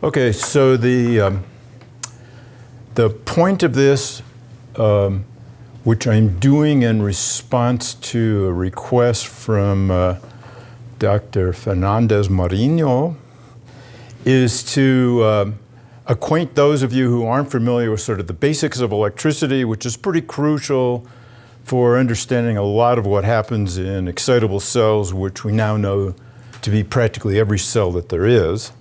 Okay, so the point of this, which I'm doing in response to a request from Dr. Fernandez Marinho, is to acquaint those of you who aren't familiar with sort of the basics of electricity, which is pretty crucial for understanding a lot of what happens in excitable cells, which we now know to be practically every cell that there is.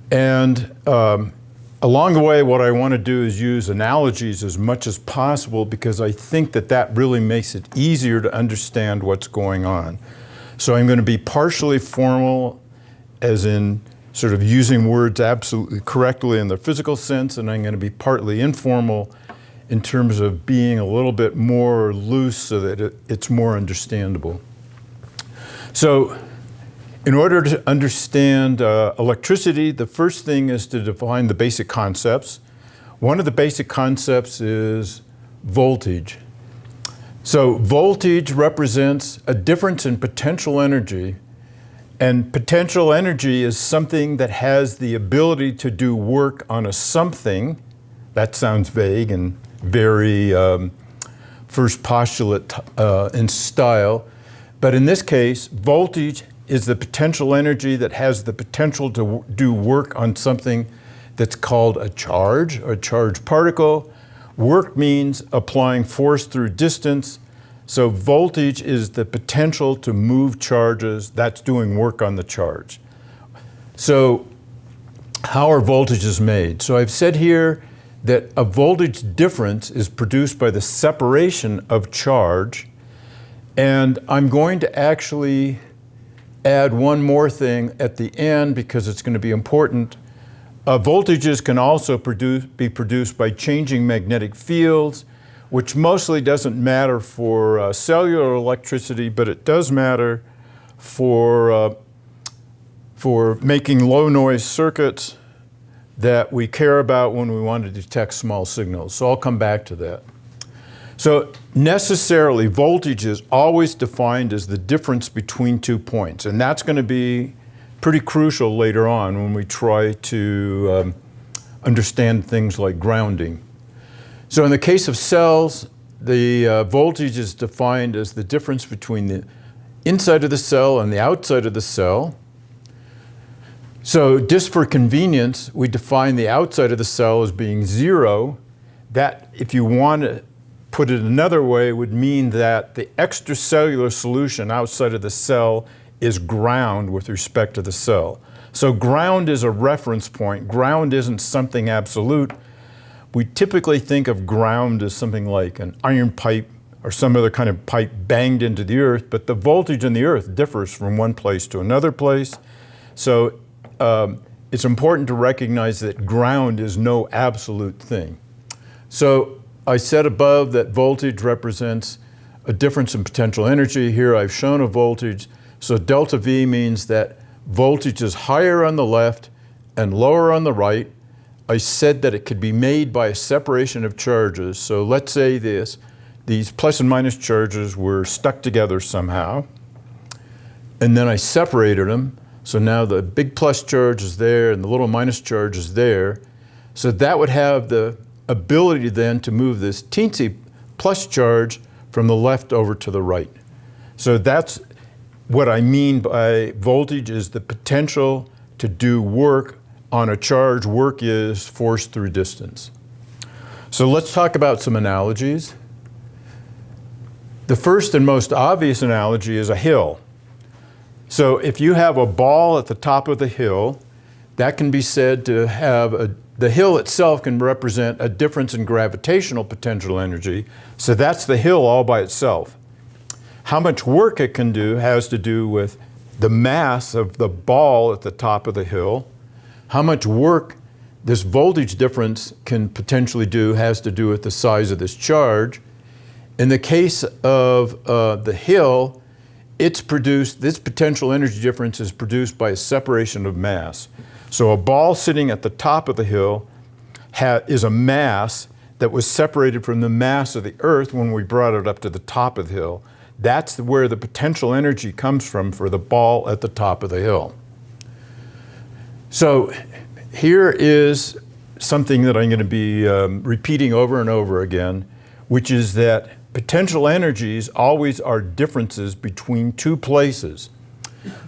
And along the way, what I want to do is use analogies as much as possible, because I think that that really makes it easier to understand what's going on. So I'm going to be partially formal, as in sort of using words absolutely correctly in the physical sense, and I'm going to be partly informal in terms of being a little bit more loose so that it's more understandable. So in order to understand electricity, the first thing is to define the basic concepts. One of the basic concepts is voltage. So voltage represents a difference in potential energy, and potential energy is something that has the ability to do work on a something. That sounds vague and very first postulate in style, but in this case, voltage is the potential energy that has the potential to do work on something that's called a charge or a charged particle. Work means applying force through distance. So voltage is the potential to move charges. That's doing work on the charge. So how are voltages made? So I've said here that a voltage difference is produced by the separation of charge. And I'm going to actually add one more thing at the end because it's going to be important. Voltages can also be produced by changing magnetic fields, which mostly doesn't matter for cellular electricity, but it does matter for making low noise circuits that we care about when we want to detect small signals. So I'll come back to that. So necessarily, voltage is always defined as the difference between 2 points, and that's going to be pretty crucial later on when we try to understand things like grounding. So in the case of cells, the voltage is defined as the difference between the inside of the cell and the outside of the cell. So just for convenience, we define the outside of the cell as being 0. That, if you want to put it another way, would mean that the extracellular solution outside of the cell is ground with respect to the cell. So ground is a reference point. Ground isn't something absolute. We typically think of ground as something like an iron pipe or some other kind of pipe banged into the earth, but the voltage in the earth differs from one place to another place. So it's important to recognize that ground is no absolute thing. So I said above that voltage represents a difference in potential energy. Here I've shown a voltage. So delta V means that voltage is higher on the left and lower on the right. I said that it could be made by a separation of charges. So let's say these plus and minus charges were stuck together somehow, and then I separated them. So now the big plus charge is there and the little minus charge is there. So that would have the ability then to move this teensy plus charge from the left over to the right. So that's what I mean by voltage, is the potential to do work on a charge. Work is force through distance. So let's talk about some analogies. The first and most obvious analogy is a hill. So if you have a ball at the top of the hill, that can be said to have the hill itself can represent a difference in gravitational potential energy. So that's the hill all by itself. How much work it can do has to do with the mass of the ball at the top of the hill. How much work this voltage difference can potentially do has to do with the size of this charge. In the case of the hill, this potential energy difference is produced by a separation of mass. So a ball sitting at the top of the hill is a mass that was separated from the mass of the Earth when we brought it up to the top of the hill. That's where the potential energy comes from for the ball at the top of the hill. So Here is something that I'm going to be repeating over and over again, which is that potential energies always are differences between two places.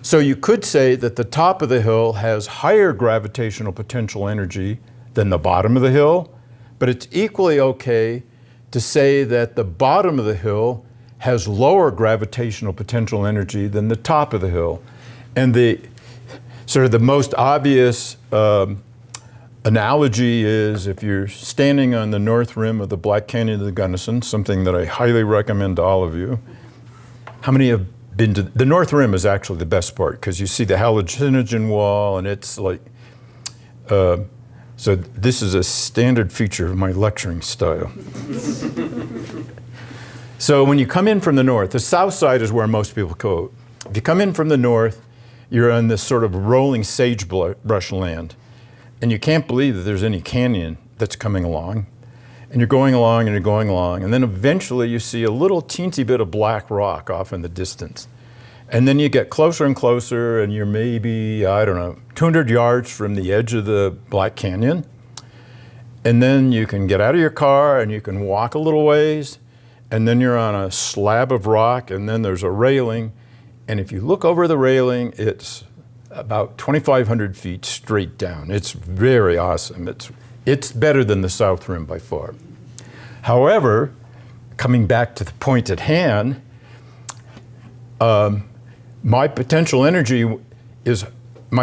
So you could say that the top of the hill has higher gravitational potential energy than the bottom of the hill, but it's equally okay to say that the bottom of the hill has lower gravitational potential energy than the top of the hill. And the sort of the most obvious analogy is if you're standing on the north rim of the Black Canyon of the Gunnison, something that I highly recommend to all of you. How many have been to, the north rim is actually the best part because you see the hallucinogen wall and it's like, so this is a standard feature of my lecturing style. So when you come in from the north, the south side is where most people go. If you come in from the north, you're on this sort of rolling sagebrush land. And you can't believe that there's any canyon that's coming along. And you're going along and you're going along. And then eventually you see a little teensy bit of black rock off in the distance. And then you get closer and closer and you're maybe, I don't know, 200 yards from the edge of the Black Canyon. And then you can get out of your car and you can walk a little ways. And then you're on a slab of rock and then there's a railing. And if you look over the railing, it's about 2,500 feet straight down. It's very awesome. It's better than the South Rim by far. However, coming back to the point at hand, my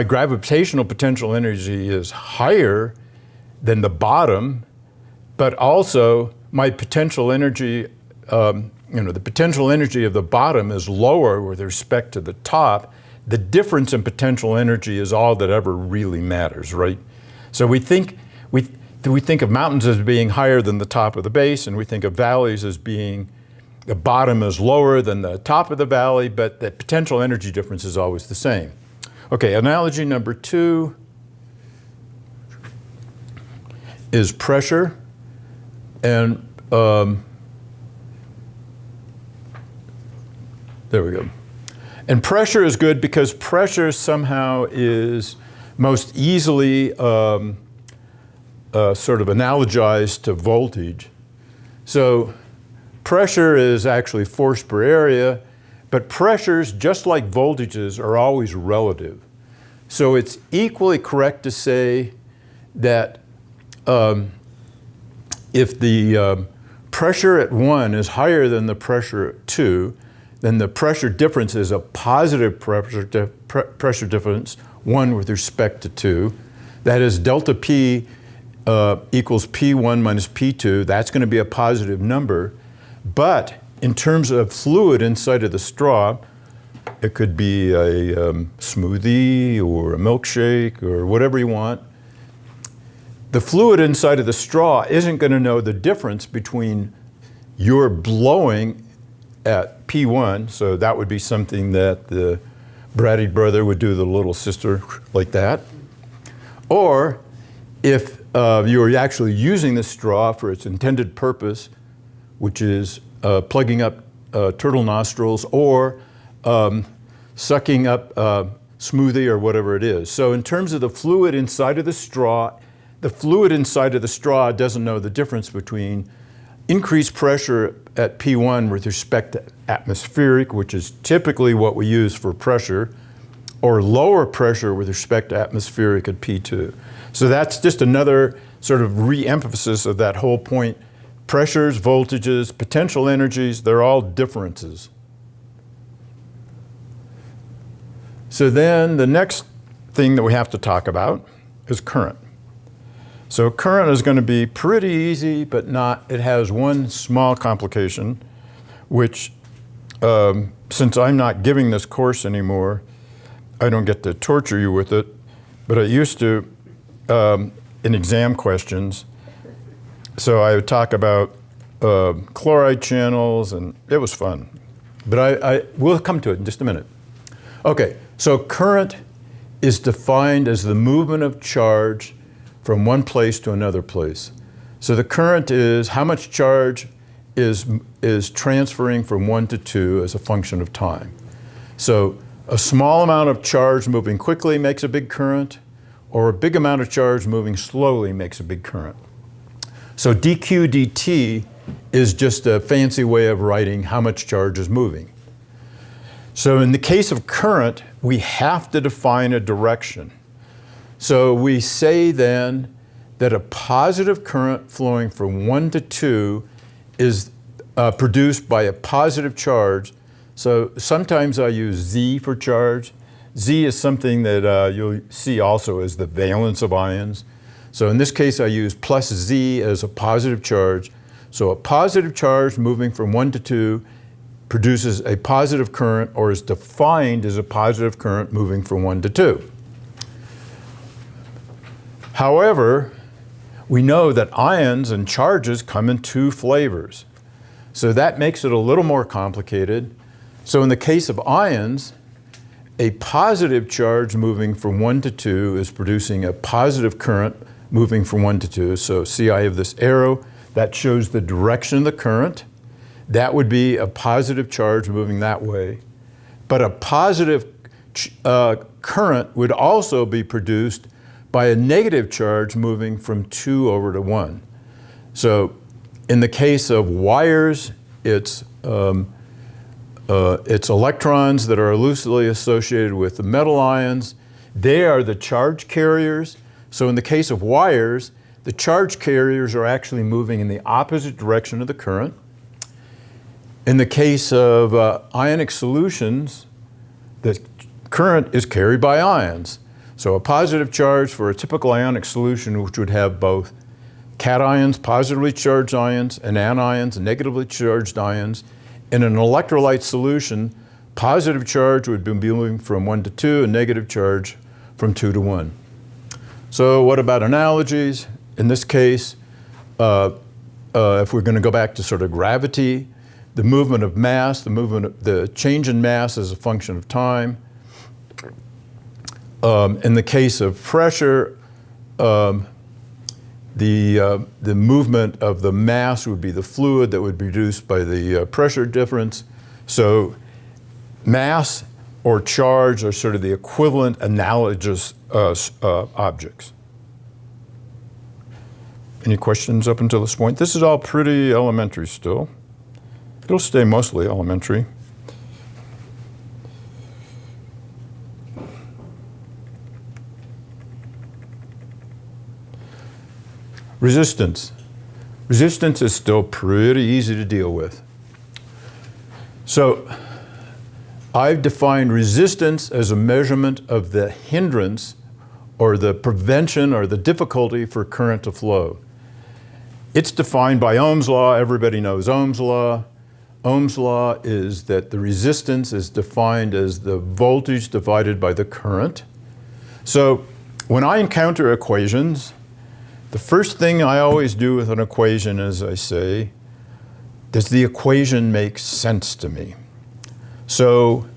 gravitational potential energy is higher than the bottom, but also my potential energy, the potential energy of the bottom is lower with respect to the top. The difference in potential energy is all that ever really matters, right? So we think of mountains as being higher than the top of the base, and we think of valleys as being the bottom is lower than the top of the valley, but the potential energy difference is always the same. Okay, analogy number 2 is pressure. And there we go. And pressure is good because pressure somehow is most easily sort of analogized to voltage. So pressure is actually force per area, but pressures, just like voltages, are always relative. So it's equally correct to say that if the pressure at 1 is higher than the pressure at 2, then the pressure difference is a positive pressure difference, 1 with respect to 2. That is delta P equals P1 minus P2. That's going to be a positive number. But in terms of fluid inside of the straw, it could be a smoothie or a milkshake or whatever you want. The fluid inside of the straw isn't going to know the difference between your blowing at P1, so that would be something that the bratty brother would do to the little sister like that. Or if you were actually using the straw for its intended purpose, which is plugging up turtle nostrils or sucking up smoothie or whatever it is. So in terms of the fluid inside of the straw doesn't know the difference between increased pressure at P1 with respect to atmospheric, which is typically what we use for pressure, or lower pressure with respect to atmospheric at P2. So that's just another sort of re-emphasis of that whole point. Pressures, voltages, potential energies, they're all differences. So then the next thing that we have to talk about is current. So current is going to be pretty easy, but it has one small complication, which since I'm not giving this course anymore, I don't get to torture you with it, but I used to in exam questions. So I would talk about chloride channels, and it was fun. But we'll come to it in just a minute. Okay, so current is defined as the movement of charge from one place to another place. So the current is how much charge is transferring from 1 to 2 as a function of time. So a small amount of charge moving quickly makes a big current, or a big amount of charge moving slowly makes a big current. So dq dt is just a fancy way of writing how much charge is moving. So in the case of current, we have to define a direction. So we say then that a positive current flowing from 1 to 2 is produced by a positive charge. So sometimes I use Z for charge. Z is something that you'll see also as the valence of ions. So in this case, I use plus Z as a positive charge. So a positive charge moving from 1 to 2 produces a positive current, or is defined as a positive current moving from 1 to 2. However, we know that ions and charges come in 2 flavors. So that makes it a little more complicated. So in the case of ions, a positive charge moving from 1 to 2 is producing a positive current moving from 1 to 2. So see, I have this arrow that shows the direction of the current. That would be a positive charge moving that way. But a positive current would also be produced by a negative charge moving from 2 over to 1. So in the case of wires, it's electrons that are loosely associated with the metal ions. They are the charge carriers. So in the case of wires, the charge carriers are actually moving in the opposite direction of the current. In the case of ionic solutions, the current is carried by ions. So a positive charge for a typical ionic solution, which would have both cations, positively charged ions, and anions, negatively charged ions. In an electrolyte solution, positive charge would be moving from 1 to 2, and negative charge from 2 to 1. So what about analogies? In this case, if we're going to go back to sort of gravity, the movement of mass, the change in mass is a function of time. In the case of pressure, the movement of the mass would be the fluid that would be reduced by the pressure difference. So mass or charge are sort of the equivalent analogous objects. Any questions up until this point? This is all pretty elementary still. It'll stay mostly elementary. Resistance. Resistance is still pretty easy to deal with. So I've defined resistance as a measurement of the hindrance or the prevention or the difficulty for current to flow. It's defined by Ohm's law. Everybody knows Ohm's law. Ohm's law is that the resistance is defined as the voltage divided by the current. So when I encounter equations, the first thing I always do with an equation is I say, does the equation make sense to me? So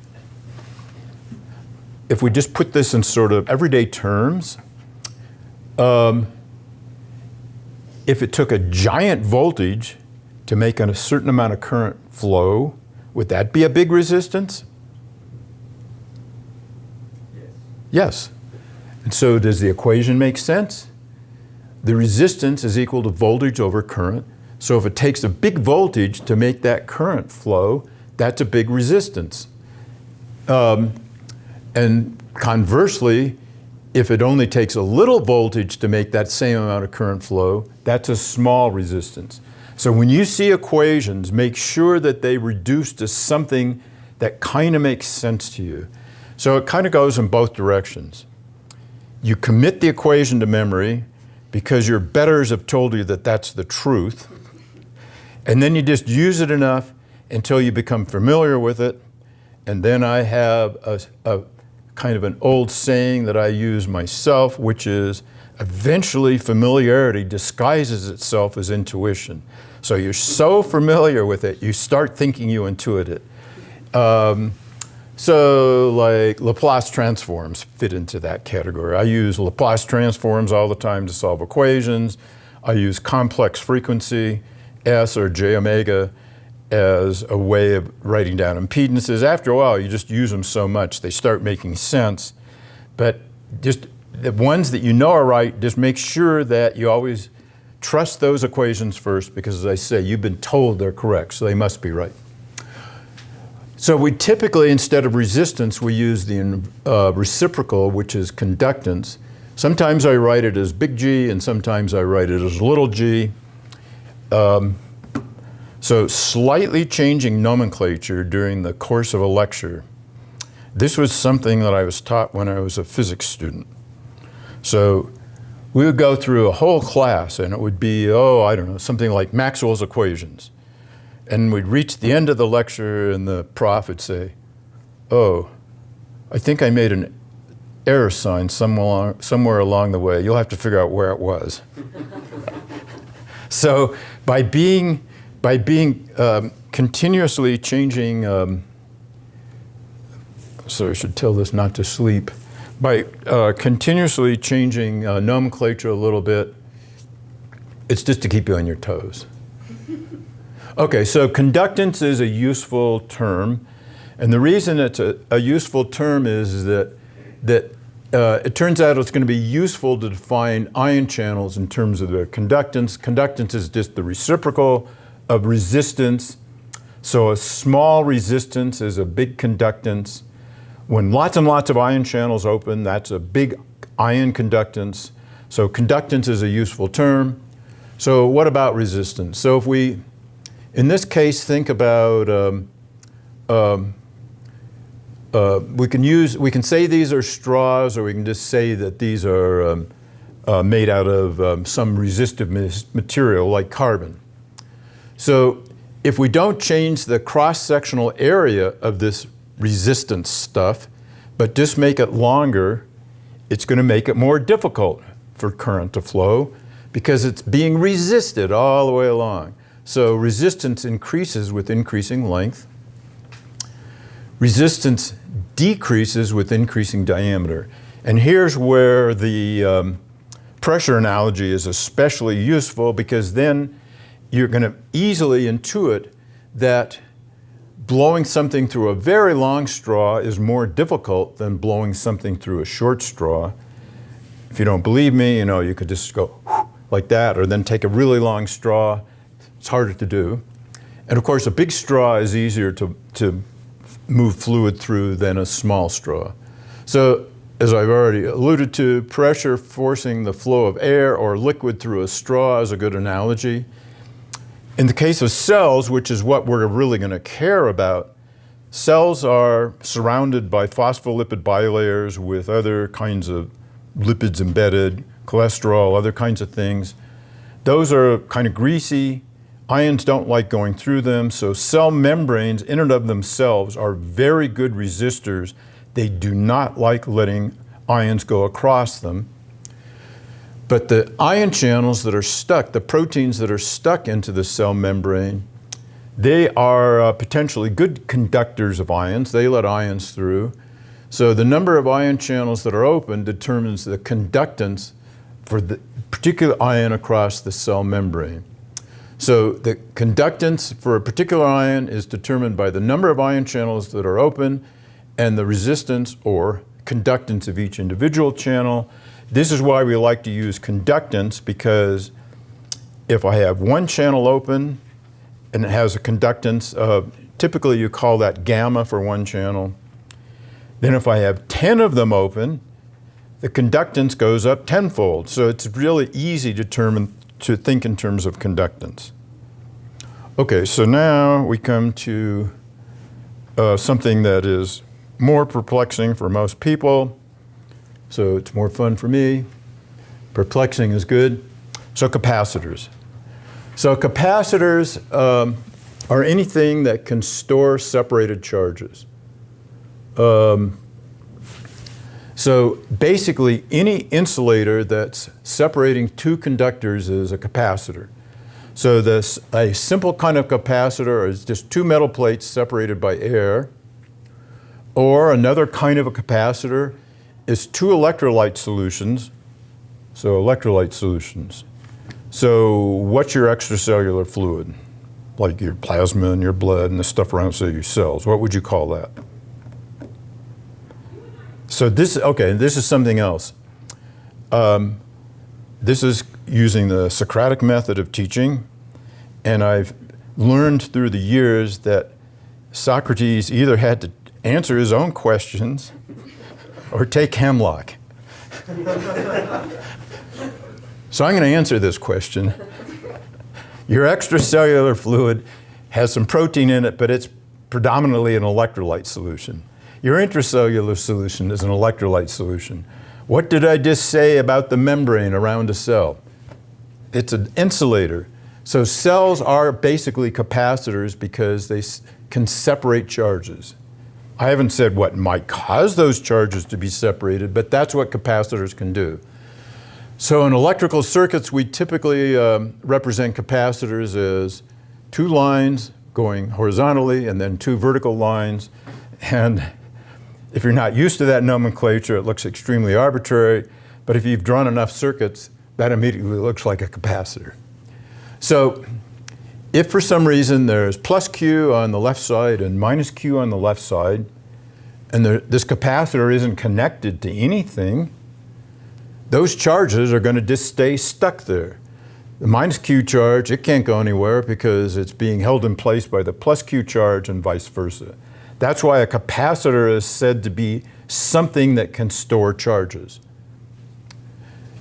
if we just put this in sort of everyday terms, if it took a giant voltage to make a certain amount of current flow, would that be a big resistance? Yes. And so does the equation make sense? The resistance is equal to voltage over current. So if it takes a big voltage to make that current flow, that's a big resistance. And conversely, if it only takes a little voltage to make that same amount of current flow, that's a small resistance. So when you see equations, make sure that they reduce to something that kind of makes sense to you. So it kind of goes in both directions. You commit the equation to memory because your betters have told you that that's the truth. And then you just use it enough until you become familiar with it. And then I have a kind of an old saying that I use myself, which is eventually familiarity disguises itself as intuition. So you're so familiar with it, you start thinking you intuit it. So like Laplace transforms fit into that category. I use Laplace transforms all the time to solve equations. I use complex frequency, S or J omega, as a way of writing down impedances. After a while, you just use them so much, they start making sense. But just the ones that you know are right, just make sure that you always trust those equations first, because as I say, you've been told they're correct, so they must be right. So we typically, instead of resistance, we use the reciprocal, which is conductance. Sometimes I write it as big G, and sometimes I write it as little g. So slightly changing nomenclature during the course of a lecture. This was something that I was taught when I was a physics student. So we would go through a whole class, and it would be, I don't know, something like Maxwell's equations. And we'd reach the end of the lecture, and the prof would say, I think I made an error sign somewhere along the way. You'll have to figure out where it was. So by being continuously changing, so I should tell this not to sleep, by continuously changing nomenclature a little bit, it's just to keep you on your toes. Okay, so conductance is a useful term, and the reason it's a useful term is that it turns out it's going to be useful to define ion channels in terms of their conductance. Conductance is just the reciprocal of resistance. So a small resistance is a big conductance. When lots and lots of ion channels open, that's a big ion conductance. So conductance is a useful term. So what about resistance? So if we, in this case, think about, we can say these are straws, or we can just say that these are made out of some resistive material like carbon. So if we don't change the cross-sectional area of this resistance stuff, but just make it longer, it's going to make it more difficult for current to flow because it's being resisted all the way along. So resistance increases with increasing length. Resistance decreases with increasing diameter. And here's where the pressure analogy is especially useful, because then you're going to easily intuit that blowing something through a very long straw is more difficult than blowing something through a short straw. If you don't believe me, you could just go like that, or then take a really long straw. It's harder to do. And of course, a big straw is easier to move fluid through than a small straw. So, as I've already alluded to, pressure forcing the flow of air or liquid through a straw is a good analogy. In the case of cells, which is what we're really going to care about, cells are surrounded by phospholipid bilayers with other kinds of lipids embedded, cholesterol, other kinds of things. Those are kind of greasy. Ions don't like going through them, so cell membranes in and of themselves are very good resistors. They do not like letting ions go across them. But the ion channels that are stuck, the proteins that are stuck into the cell membrane, they are potentially good conductors of ions. They let ions through. So the number of ion channels that are open determines the conductance for the particular ion across the cell membrane. So the conductance for a particular ion is determined by the number of ion channels that are open and the resistance or conductance of each individual channel. This is why we like to use conductance, because if I have one channel open and it has a conductance of, typically you call that gamma for one channel. Then if I have 10 of them open, the conductance goes up tenfold. So it's really easy to think in terms of conductance. Okay, so now we come to something that is more perplexing for most people. So it's more fun for me. Perplexing is good. So capacitors. So capacitors are anything that can store separated charges. So basically, any insulator that's separating two conductors is a capacitor. So a simple kind of capacitor is just two metal plates separated by air. Or another kind of a capacitor is two electrolyte solutions. So electrolyte solutions. So what's your extracellular fluid? Like your plasma and your blood and the stuff around, say, your cells. What would you call that? So this is something else. This is using the Socratic method of teaching, and I've learned through the years that Socrates either had to answer his own questions or take hemlock. So I'm going to answer this question. Your extracellular fluid has some protein in it, but it's predominantly an electrolyte solution. Your intracellular solution is an electrolyte solution. What did I just say about the membrane around a cell? It's an insulator. So cells are basically capacitors because they can separate charges. I haven't said what might cause those charges to be separated, but that's what capacitors can do. So in electrical circuits, we typically represent capacitors as two lines going horizontally and then two vertical lines. And if you're not used to that nomenclature, it looks extremely arbitrary. But if you've drawn enough circuits, that immediately looks like a capacitor. So if for some reason there's plus Q on the left side and minus Q on the left side, and this capacitor isn't connected to anything, those charges are going to just stay stuck there. The minus Q charge, it can't go anywhere because it's being held in place by the plus Q charge and vice versa. That's why a capacitor is said to be something that can store charges.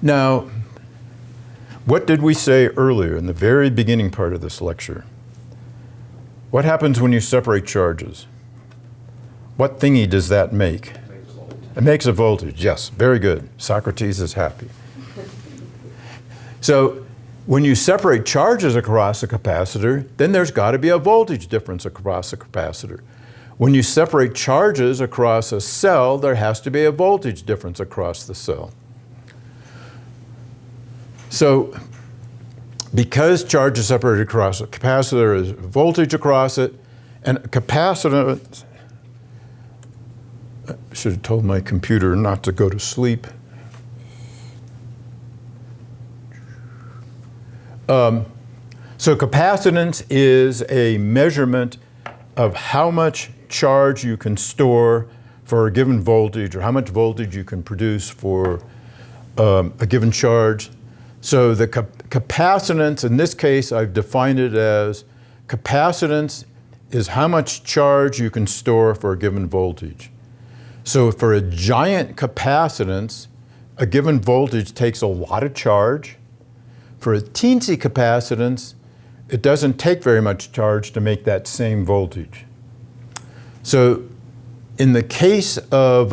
Now, what did we say earlier in the very beginning part of this lecture? What happens when you separate charges? What thingy does that make? It makes a voltage, yes, very good. Socrates is happy. So when you separate charges across a capacitor, then there's got to be a voltage difference across a capacitor. When you separate charges across a cell, there has to be a voltage difference across the cell. So because charge is separated across a capacitor, there's voltage across it, and a capacitor, I should have told my computer not to go to sleep. So capacitance is a measurement of how much charge you can store for a given voltage, or how much voltage you can produce for a given charge. So the capacitance, in this case, I've defined it as capacitance is how much charge you can store for a given voltage. So for a giant capacitance, a given voltage takes a lot of charge. For a teensy capacitance, it doesn't take very much charge to make that same voltage. So in the case of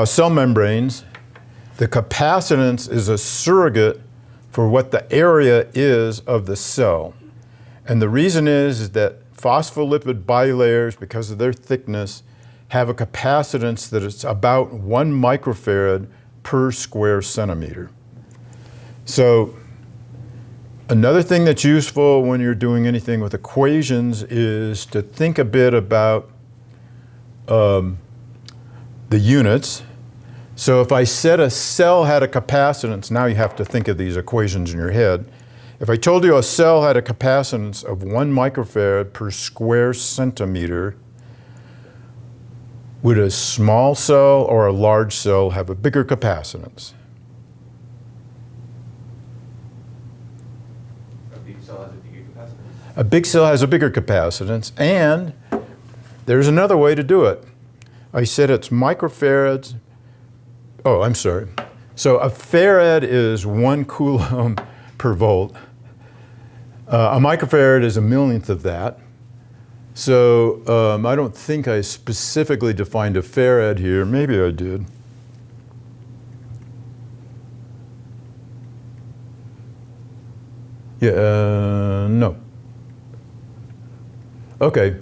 cell membranes, the capacitance is a surrogate for what the area is of the cell. And the reason is that phospholipid bilayers, because of their thickness, have a capacitance that is about 1 microfarad per square centimeter. So another thing that's useful when you're doing anything with equations is to think a bit about the units. So if I said a cell had a capacitance, now you have to think of these equations in your head. If I told you a cell had a capacitance of 1 microfarad per square centimeter, would a small cell or a large cell have a bigger capacitance? A big cell has a bigger capacitance. A big cell has a bigger capacitance, and there's another way to do it. I said it's microfarads. Oh, I'm sorry. So a farad is 1 coulomb per volt. A microfarad is a millionth of that. So I don't think I specifically defined a farad here. Maybe I did. Yeah, no. Okay.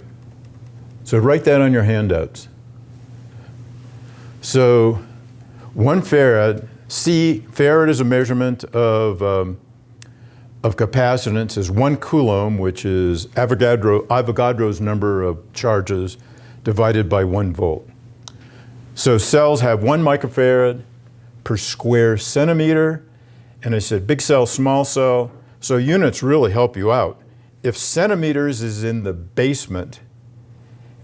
So write that on your handouts. So 1 farad, farad is a measurement of capacitance, is 1 coulomb, which is Avogadro's number of charges divided by 1 volt. So cells have 1 microfarad per square centimeter, and I said big cell, small cell. So units really help you out. If centimeters is in the basement,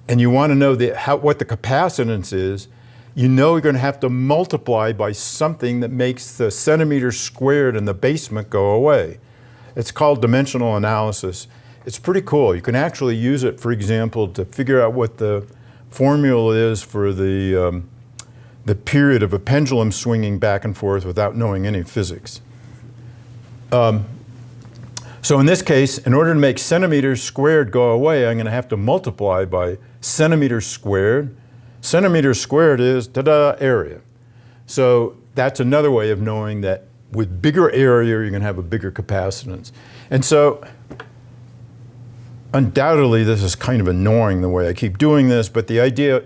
and you want to know what the capacitance is, you know you're going to have to multiply by something that makes the centimeters squared in the basement go away. It's called dimensional analysis. It's pretty cool. You can actually use it, for example, to figure out what the formula is for the period of a pendulum swinging back and forth without knowing any physics. So in this case, in order to make centimeters squared go away, I'm going to have to multiply by centimeters squared. Centimeters squared is, ta-da, area. So that's another way of knowing that with bigger area, you're going to have a bigger capacitance. And so undoubtedly, this is kind of annoying the way I keep doing this, but the idea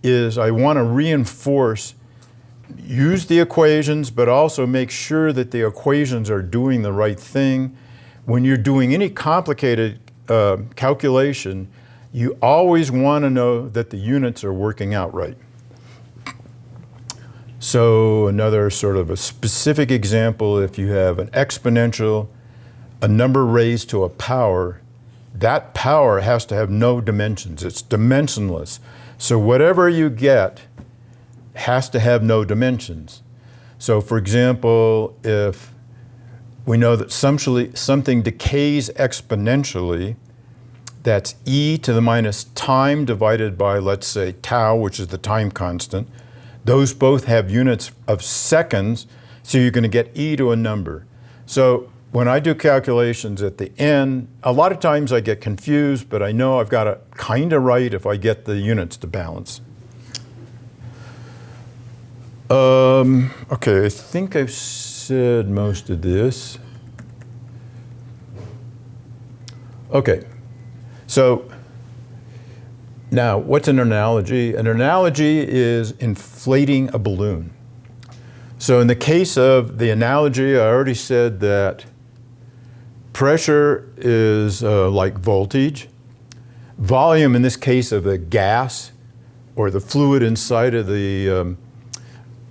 is I want to reinforce, use the equations, but also make sure that the equations are doing the right thing. When you're doing any complicated calculation, you always want to know that the units are working out right. So another sort of a specific example, if you have an exponential, a number raised to a power, that power has to have no dimensions. It's dimensionless. So whatever you get has to have no dimensions. So for example, if we know that something decays exponentially, that's e to the minus time divided by, let's say, tau, which is the time constant. Those both have units of seconds, so you're going to get e to a number. So when I do calculations at the end, a lot of times I get confused, but I know I've got it kind of right if I get the units to balance. Okay, I think I've said most of this. Okay, so now what's an analogy? An analogy is inflating a balloon. So in the case of the analogy, I already said that pressure is like voltage. Volume, in this case of the gas or the fluid inside of the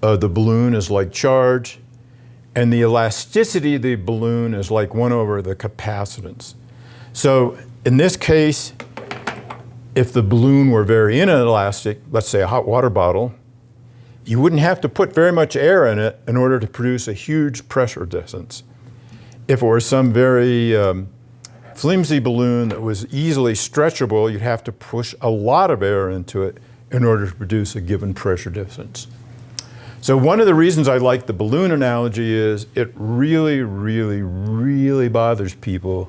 balloon, is like charge. And the elasticity of the balloon is like 1 over the capacitance. So in this case, if the balloon were very inelastic, let's say a hot water bottle, you wouldn't have to put very much air in it in order to produce a huge pressure difference. If it were some very flimsy balloon that was easily stretchable, you'd have to push a lot of air into it in order to produce a given pressure difference. So one of the reasons I like the balloon analogy is it really, really, really bothers people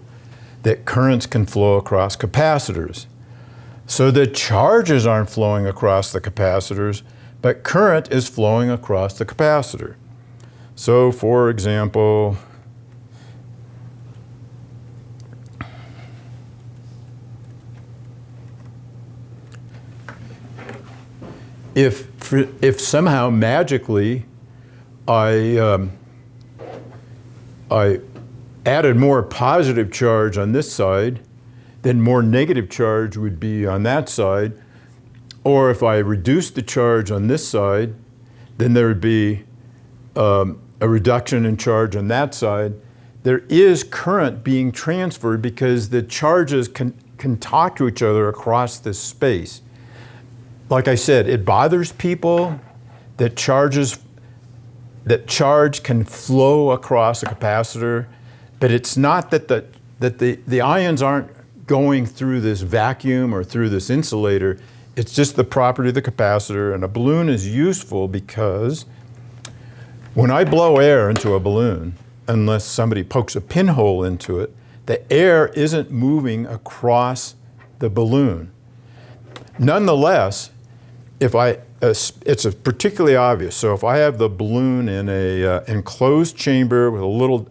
that currents can flow across capacitors. So the charges aren't flowing across the capacitors, but current is flowing across the capacitor. So for example, if somehow magically I added more positive charge on this side, then more negative charge would be on that side. Or if I reduced the charge on this side, then there would be a reduction in charge on that side. There is current being transferred because the charges can talk to each other across this space. Like I said, it bothers people that charge can flow across a capacitor, but it's not that the ions aren't going through this vacuum or through this insulator. It's just the property of the capacitor, and a balloon is useful because when I blow air into a balloon, unless somebody pokes a pinhole into it, the air isn't moving across the balloon. Nonetheless, it's particularly obvious. So if I have the balloon in a enclosed chamber with a little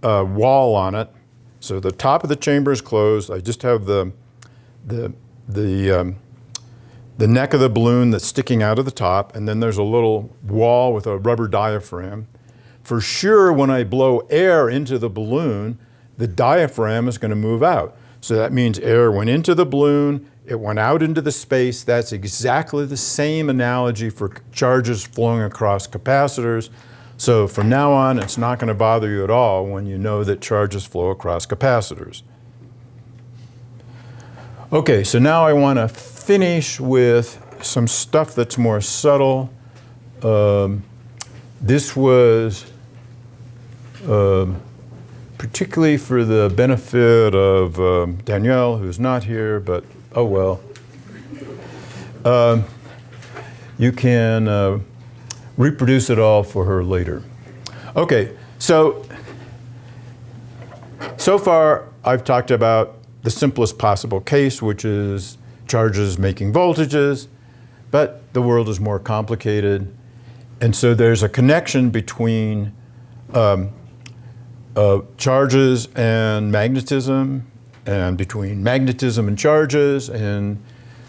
wall on it, so the top of the chamber is closed, I just have the neck of the balloon that's sticking out of the top, and then there's a little wall with a rubber diaphragm. For sure, when I blow air into the balloon, the diaphragm is going to move out. So that means air went into the balloon, it went out into the space. That's exactly the same analogy for charges flowing across capacitors. So from now on, it's not going to bother you at all when you know that charges flow across capacitors. Okay, so now I want to finish with some stuff that's more subtle. This was particularly for the benefit of Danielle, who's not here, but oh well. You can reproduce it all for her later. Okay, so far I've talked about the simplest possible case, which is charges making voltages, but the world is more complicated. And so there's a connection between charges and magnetism, and between magnetism and charges. And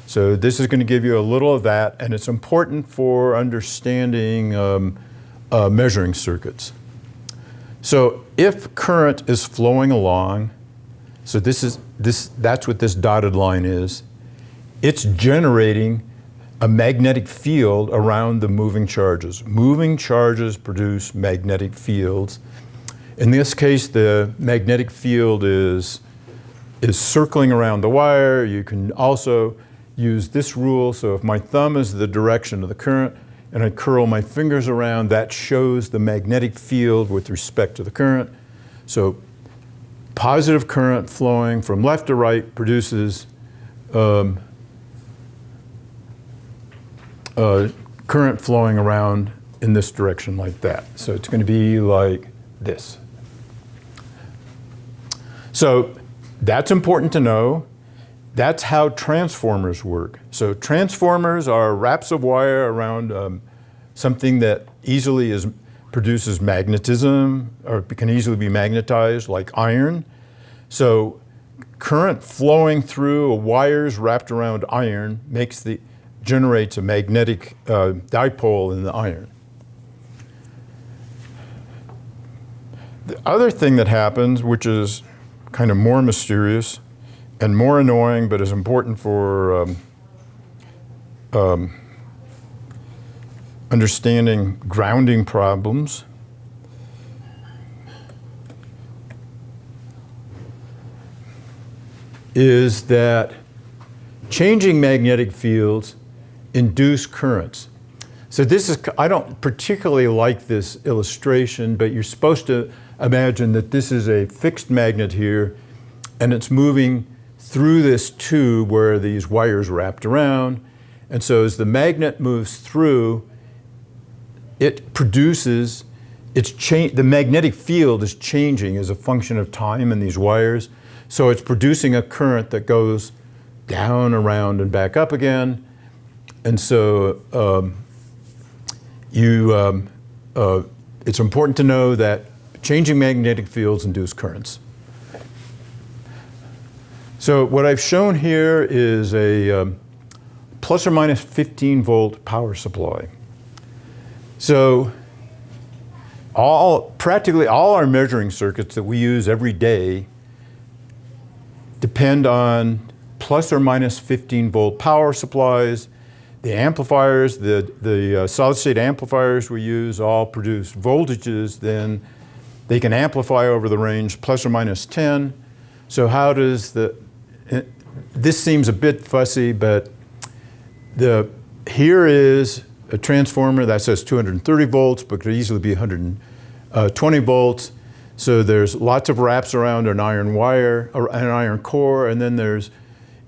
so this is going to give you a little of that, and it's important for understanding measuring circuits. So if current is flowing along, so that's what this dotted line is, it's generating a magnetic field around the moving charges. Moving charges produce magnetic fields. In this case, the magnetic field is circling around the wire. You can also use this rule. So if my thumb is the direction of the current and I curl my fingers around, that shows the magnetic field with respect to the current. So positive current flowing from left to right produces current flowing around in this direction like that. So it's going to be like this. So that's important to know. That's how transformers work. So transformers are wraps of wire around something that easily produces magnetism, or can easily be magnetized, like iron. So current flowing through wires wrapped around iron generates a magnetic dipole in the iron. The other thing that happens, which is kind of more mysterious and more annoying, but is important for understanding grounding problems, is that changing magnetic fields induce currents. So I don't particularly like this illustration, but you're supposed to imagine that this is a fixed magnet here, and it's moving through this tube where these wires wrapped around. And so as the magnet moves through, it produces, the magnetic field is changing as a function of time in these wires. So it's producing a current that goes down, around, and back up again. And so it's important to know that changing magnetic fields induce currents. So what I've shown here is a plus or minus 15 volt power supply. So practically all our measuring circuits that we use every day depend on plus or minus 15 volt power supplies. The amplifiers, the solid state amplifiers we use all produce voltages, then they can amplify over the range plus or minus 10. So how does this seems a bit fussy, but here is a transformer that says 230 volts, but could easily be 120 volts. So there's lots of wraps around an iron wire, or an iron core, and then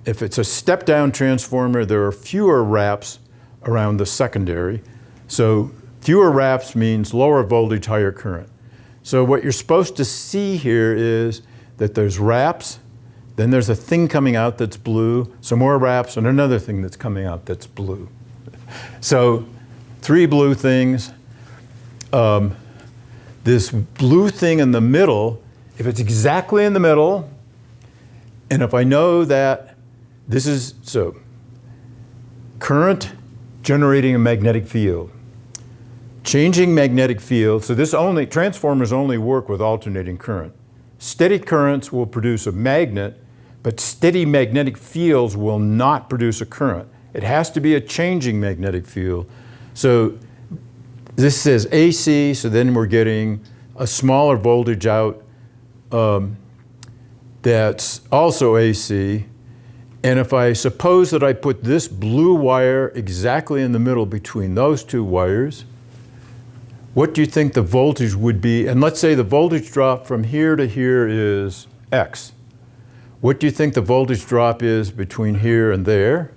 if it's a step-down transformer, there are fewer wraps around the secondary. So fewer wraps means lower voltage, higher current. So what you're supposed to see here is that there's wraps, then there's a thing coming out that's blue, some more wraps, and another thing that's coming out that's blue. So 3 blue things. This blue thing in the middle, if it's exactly in the middle, and if I know that this is, so current generating a magnetic field, changing magnetic field, so transformers only work with alternating current. Steady currents will produce a magnet, but steady magnetic fields will not produce a current. It has to be a changing magnetic field. So this says AC, so then we're getting a smaller voltage out that's also AC. And if I suppose that I put this blue wire exactly in the middle between those two wires, what do you think the voltage would be? And let's say the voltage drop from here to here is X. What do you think the voltage drop is between here and there?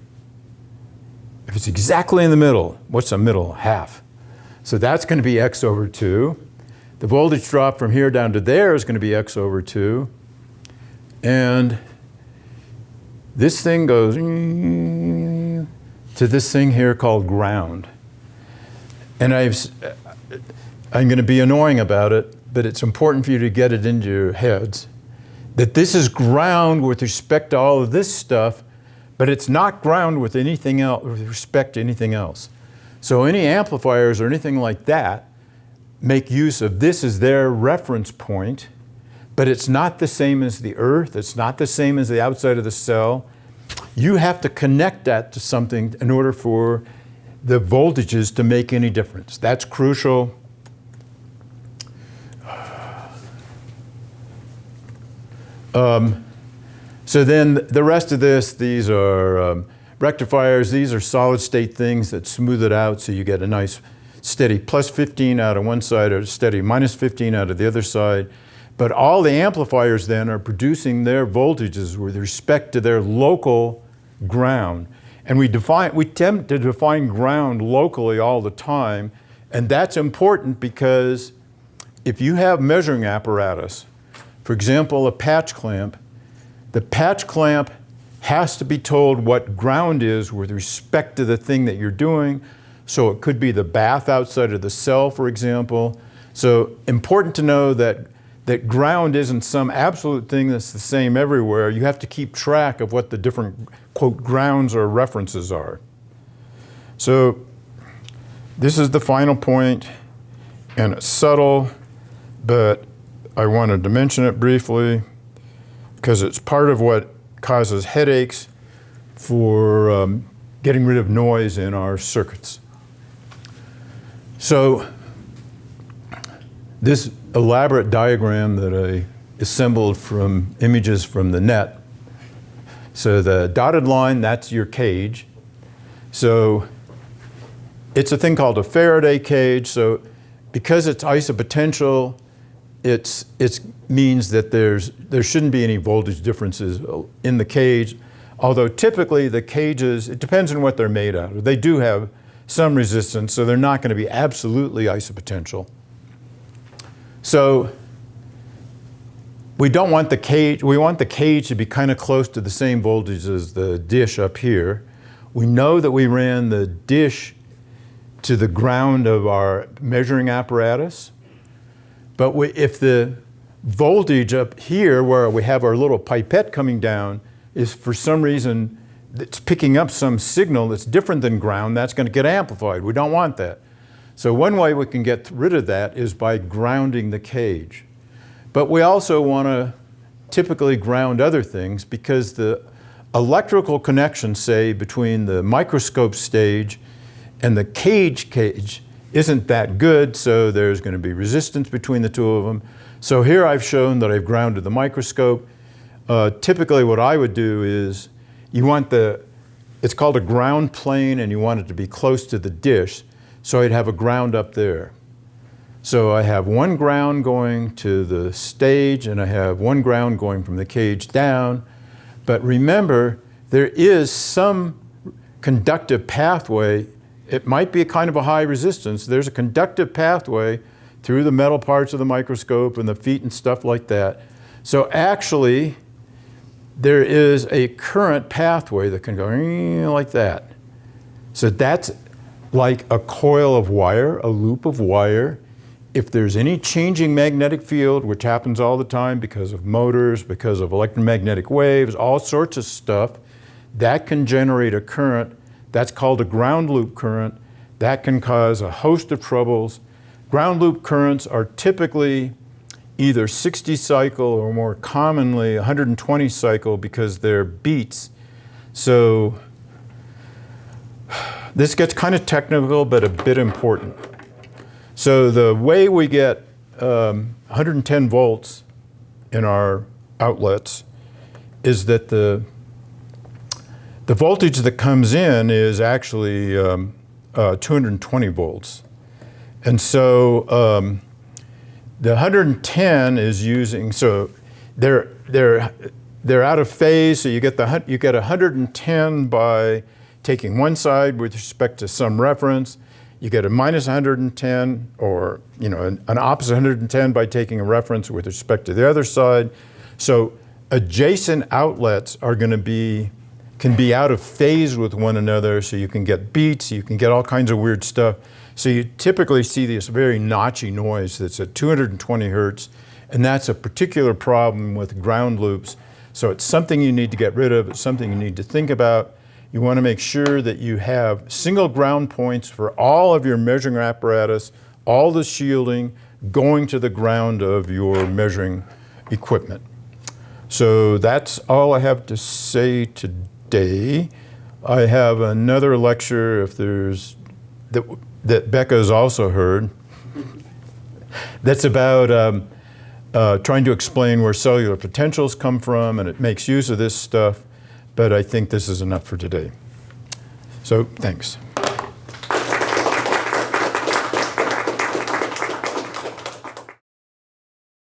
If it's exactly in the middle, what's the middle? Half. So that's going to be X over 2. The voltage drop from here down to there is going to be X over 2. And this thing goes to this thing here called ground. And I'm going to be annoying about it, but it's important for you to get it into your heads, that this is ground with respect to all of this stuff, but it's not ground with anything else, with respect to anything else. So any amplifiers or anything like that make use of this as their reference point, but it's not the same as the earth, it's not the same as the outside of the cell. You have to connect that to something in order for the voltages to make any difference. That's crucial. So then the rest of this, these are rectifiers. These are solid state things that smooth it out so you get a nice steady plus 15 out of one side or steady minus 15 out of the other side. But all the amplifiers then are producing their voltages with respect to their local ground. And we tend to define ground locally all the time. And that's important because if you have measuring apparatus, for example, a patch clamp, the patch clamp has to be told what ground is with respect to the thing that you're doing. So it could be the bath outside of the cell, for example. So important to know that ground isn't some absolute thing that's the same everywhere. You have to keep track of what the different, quote, grounds or references are. So this is the final point, and it's subtle, but I wanted to mention it briefly because it's part of what causes headaches for getting rid of noise in our circuits. So this elaborate diagram that I assembled from images from the net. So the dotted line, that's your cage. So it's a thing called a Faraday cage. So because it's isopotential, it means that there shouldn't be any voltage differences in the cage. Although typically the cages, it depends on what they're made out of. They do have some resistance, so they're not going to be absolutely isopotential. So we don't want the cage, we want the cage to be kind of close to the same voltage as the dish up here. We know that we ran the dish to the ground of our measuring apparatus, but if the voltage up here where we have our little pipette coming down is for some reason it's picking up some signal that's different than ground, that's going to get amplified. We don't want that. So one way we can get rid of that is by grounding the cage. But we also want to typically ground other things because the electrical connection, say, between the microscope stage and the cage isn't that good, so there's going to be resistance between the two of them. So here I've shown that I've grounded the microscope. Typically what I would do is you want it's called a ground plane, and you want it to be close to the dish. So I'd have a ground up there. So I have one ground going to the stage, and I have one ground going from the cage down. But remember, there is some conductive pathway. It might be a kind of a high resistance. There's a conductive pathway through the metal parts of the microscope and the feet and stuff like that. So actually, there is a current pathway that can go like that. So that's like a coil of wire, a loop of wire. If there's any changing magnetic field, which happens all the time because of motors, because of electromagnetic waves, all sorts of stuff, that can generate a current. That's called a ground loop current. That can cause a host of troubles. Ground loop currents are typically either 60 cycle or more commonly 120 cycle because they're beats. So this gets kind of technical, but a bit important. So the way we get 110 volts in our outlets is that the voltage that comes in is actually 220 volts. And so the 110 is using, so they're out of phase, so you get 110 by taking one side with respect to some reference. You get a minus 110, or an opposite 110 by taking a reference with respect to the other side. So adjacent outlets can be out of phase with one another, so you can get beats, you can get all kinds of weird stuff. So you typically see this very notchy noise that's at 220 hertz, and that's a particular problem with ground loops. So it's something you need to get rid of, it's something you need to think about. You want to make sure that you have single ground points for all of your measuring apparatus, all the shielding going to the ground of your measuring equipment. So that's all I have to say today. I have another lecture, if there's, that Becca's also heard, that's about trying to explain where cellular potentials come from, and it makes use of this stuff, but I think this is enough for today. So, thanks.